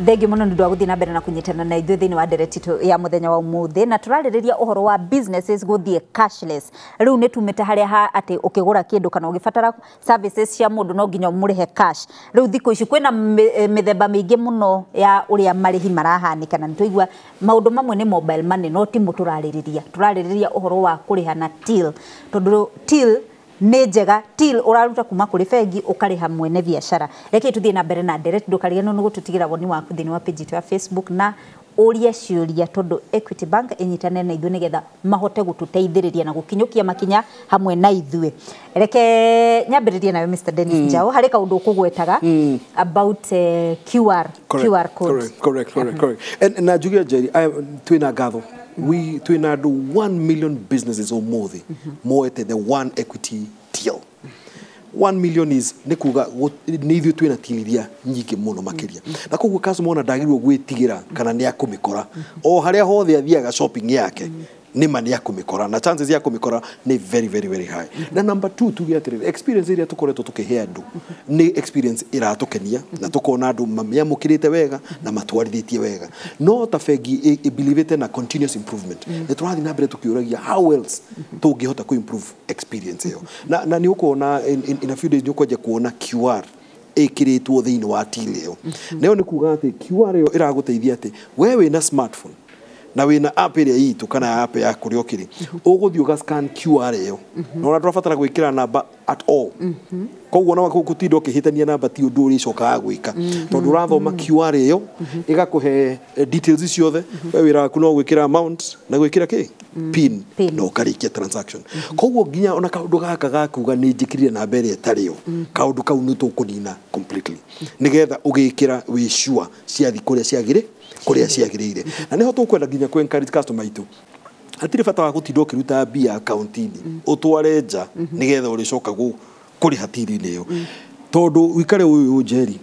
Thegi muno ndu aguthi na mbere na kunyitana na ithuĩ thĩinĩ wa nderetitu ya muthenya wa umuthi na turarĩrĩria uhoro wa businesses guthie cashless. Riu nĩ tumĩte harĩa ha ati ukigura kĩndũ kana ũgĩbatara services cia mũndũ no nginya mũrĩhe cash. Riu thikũ ici kwĩna mĩthemba mĩingĩ mũno ya ũrĩa marĩhi marahanĩka na nĩtũigua maũndũ mamwe nĩ mobile money no timo turarĩrĩria uhoro wa kũrĩha na till tondũ till nĩ njega till uraruta kuma kuri bengi ukariha mwene biashara. Reke tuthie na mbere na direct ndukariganwo nĩ gũtũtigĩra woni waku thĩinĩ wa page ya Facebook na ũria ciũria tondũ Equity Bank ĩnyitane na ithuĩ nĩgetha mahote gũtũteithĩrĩria na gũkinyũkia makinya hamwe na ithuĩ. Reke nyambĩrĩrie nawe Mr. Dennis Njau harĩ kaũndũ kũgwetaga about QR code. Correct. And na jugia Jerry twina gatho we twina do 1 million businesses or more the one equity deal. 1 million is nikuga ni ithuĩ twina tiliria nyingĩ mũno makiria na koguo customer ona ndagĩrĩirwo gwĩtigĩra kana nĩ akũmĩkora o harĩa hothe athiaga shopping yake nĩma nĩ akũmĩkora na chances ya kũmĩkora nĩ very high. Na number 2 tuge atĩrĩrĩ experience iria tũkoretwo tũkĩhe andũ nĩ experience iratũkenia na tũkona andũ mamĩamũkĩrĩte wega na matwarithĩtie wega no ta bengi believe na continuous improvement nĩ tũrathiĩ na mbere tũkĩũragia how else tũngĩhota ku improve experience ĩyo na nĩ ũkuona in a few days nĩ ũkwenja kuona QR ĩkĩrĩtwo thĩinĩ wa till ĩyo nayo nĩ kuga atĩ QR ĩyo ĩragũteithia atĩ we wĩna smartphone na wina app ĩrĩa itu kana app ya kũrĩa ũkĩrĩ ũgũthiĩ ũgascan QR ĩyo na ona ndũrabatara gwĩkĩra namba at all koguo no gũtinda ũkĩhĩtania namba ti ũndũ ũrĩa icokaga gwĩka tondũ ũrathoma QR ĩyo ĩgakũhe details ciothe we wĩra waku no gwĩkĩra amount na gwĩkĩra kĩ pin no ũkarĩkia transaction koguo nginya ona kaũndũ gaka gakuga nĩ njĩkĩrire namba ĩrĩa ĩtarĩ yo kaũndũ kau nĩ tũkũnina completely nĩgetha ũgĩkĩra wĩ sure ciathi kũrĩa ciagĩrĩire na nĩho tũkwenda nginya ku encourage customer itu atire bata wa gũtinda ũkĩruta mbia account-inĩ ũtware nja nĩgetha ũrĩcoka kũrĩha till-inĩ ĩyo tondũ wikare ũyũ Jerry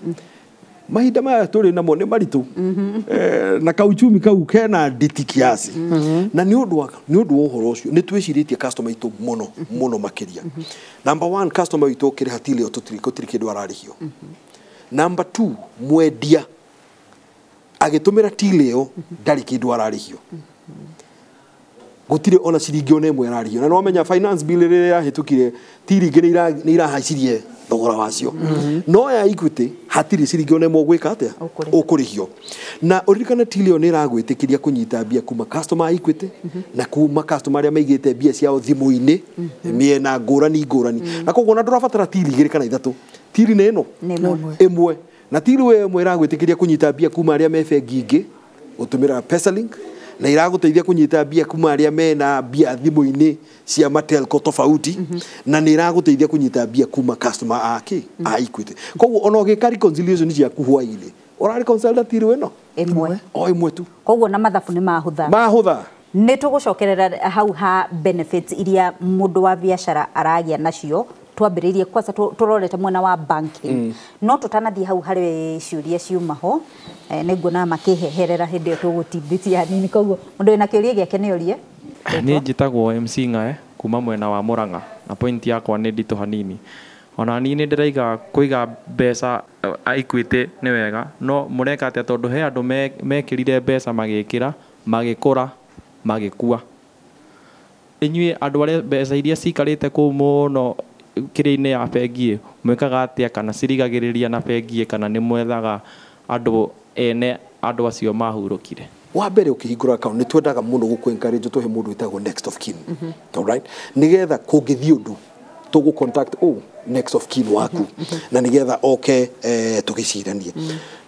mahinda maya tũrĩ namo nĩ maritũ na kauchumi kau kena nditi kiasi na nĩ ũndũ wa ũhoro ũcio nĩ twĩcirĩtie customer itu mũno makĩria. Number 1 customer itu ũkĩrĩha till ĩyo tũtirĩ kĩndũ ararĩhio. Number 2 mwendia agitumira till ĩyo ndarĩ kĩndũ ararĩhio gũtirĩ ona ciringi ona ĩmwe ararĩhio na no menya finance bill rĩrĩa yahĩtũkire till ingĩ nĩ irahaicirie thogora wacio no ya Equity hatirĩ ciringi ona ĩmwe gwĩka atĩa ũkũrĩhio na ũririkane till ĩyo nĩ ĩragwĩtĩkĩria kũnyita mbia kuma customer Equity na kuma customer arĩa maigĩte mbia ciao thimũ-inĩ mĩena ngũrani na koguo ona ndũrabatara till igĩrĩ kana ithatũ till nĩ ĩno ĩmwe na till we mwera gwĩtĩkĩria kũnyita mbia kuma arĩa me bengi ingĩ ũtũmĩra PesaLink na iragũteithia kũnyita mbia kuma arĩa mena mbia thimũ-inĩ cia matelco tofauti na nĩ iragũteithia kũnyita mbia kuma customer a Equity koguo ona ũgĩka reconciliation ciaku hwaĩ-inĩ ũrareconcile till ĩno ĩmwe tu koguo na mathabu nĩ mahũtha nĩ tũgũcokerera hau ha benefits iria mũndũ wa biashara aragĩa nacio twambĩrĩrie kwanza tũrorete mwena wa banking no tũtanathiĩ hau harĩ ciũria ciuma ho nĩnguona makĩheherera hĩndĩ ĩyo tũgũtindĩtia hanini koguo mũndũ wĩna kĩũria gĩake nĩ ũrie. Niĩ njĩtagwo MC Ngae kuma mwena wa Mũrang'a na point yakwa nĩ nditũ hanini ona niĩ nĩ ndĩraiga kũiga mbeca Equity nĩ wega no mũreka atĩa tondũ he andũ mekĩrire mbeca magĩkĩra magĩkũra magĩkua inyuĩ andũ arĩa mbeca iria cikarĩte kũu mũno kĩrĩa-inĩ ya bengi mwĩkaga atĩa kana cirigagĩrĩria na bengi kana nĩ mwethaga andũ ene andũ acio mahurũkire? Wa mbere ũkĩhingũra account nĩ twendaga mũno gũkũ-encourage tũhe mũndũ wĩtagwo next of kin alright nĩgetha kũngĩthiĩ ũndũ tũgũ contact next of kin waku na nĩgetha oke tũgĩciranie.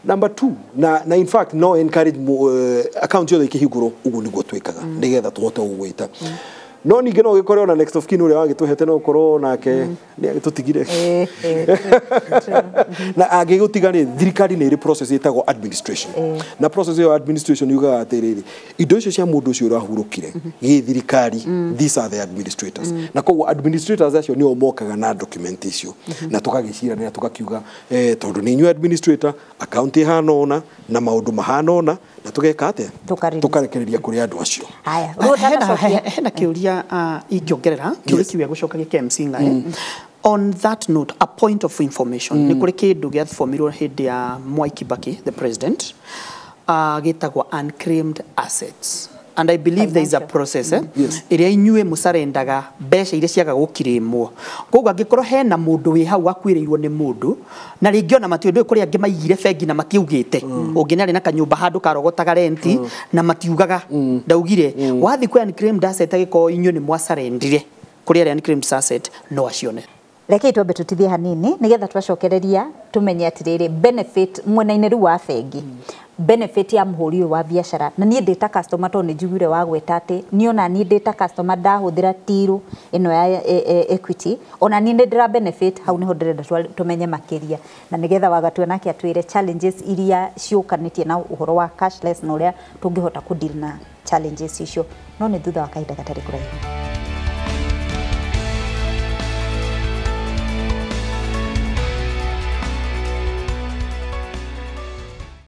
Number 2 na in fact no encourage account yothe ikĩhingũrwo ũguo nĩguo twĩkaga nĩgetha tũhote gũgwĩta no ningĩ no gĩkore ona next of kin ũrĩa wagĩtũhete no korwo nake nĩ agĩtũtigire na agĩgũtiga nĩ thirikari nĩ ĩrĩ process ĩtagwo administration na process ĩyo administration yugaga atĩrĩrĩ indo icio cia mũndũ ũcio ũrahurũkire gĩ thirikari these are the administrators na koguo administrators acio nĩo mokaga na document icio na tũgagĩciranĩra tũgakiuga tondũ nĩ inyuĩ administrator account ĩhana ũna na maũndũ mahana ũna na tũgeka atĩa tũkarekereria kũrĩ andũ acio. Hena kĩũria ingĩongerera kĩũria kĩu gũcokagia KMC Ngae On that note, a point of information. Ni kuri kindu giathomirwo hindi ya Mwai Kibaki, the president, gitagwa unclaimed assets. And I believe there is a process iria inyue musarendaga mbeca iria ciaga gukirimwo koguo angikorwo hena mundu wi hau akwirirwo ni mundu na ringi ona matiundu kuri angi maigire bengi na matiugite unginari na kanyumba handu karogotaga renti na matiugaga ndaugire wathi kwa unclaimed asset agiko inyue ni mwasarendire kuri ari unclaimed asset no acione. Reke twambe tutithie hanini nigetha twacokereria tumenye atiriri benefit mwena-ini ru wa bengi benefit ya muhuri wa biashara na nie ndita customer to ni njugire wa gweta ati niona nie ndita customer ndahuthira tiru ino ya equity ona nie ndira benefit hau niho ndirenda tumenye makiria na nigetha wagatwe nake atwire challenges iria ciukanitie na uhoro wa cashless na uria tungihota ku deal na challenges icio no ni thutha wa kahinda gatari kuraihu.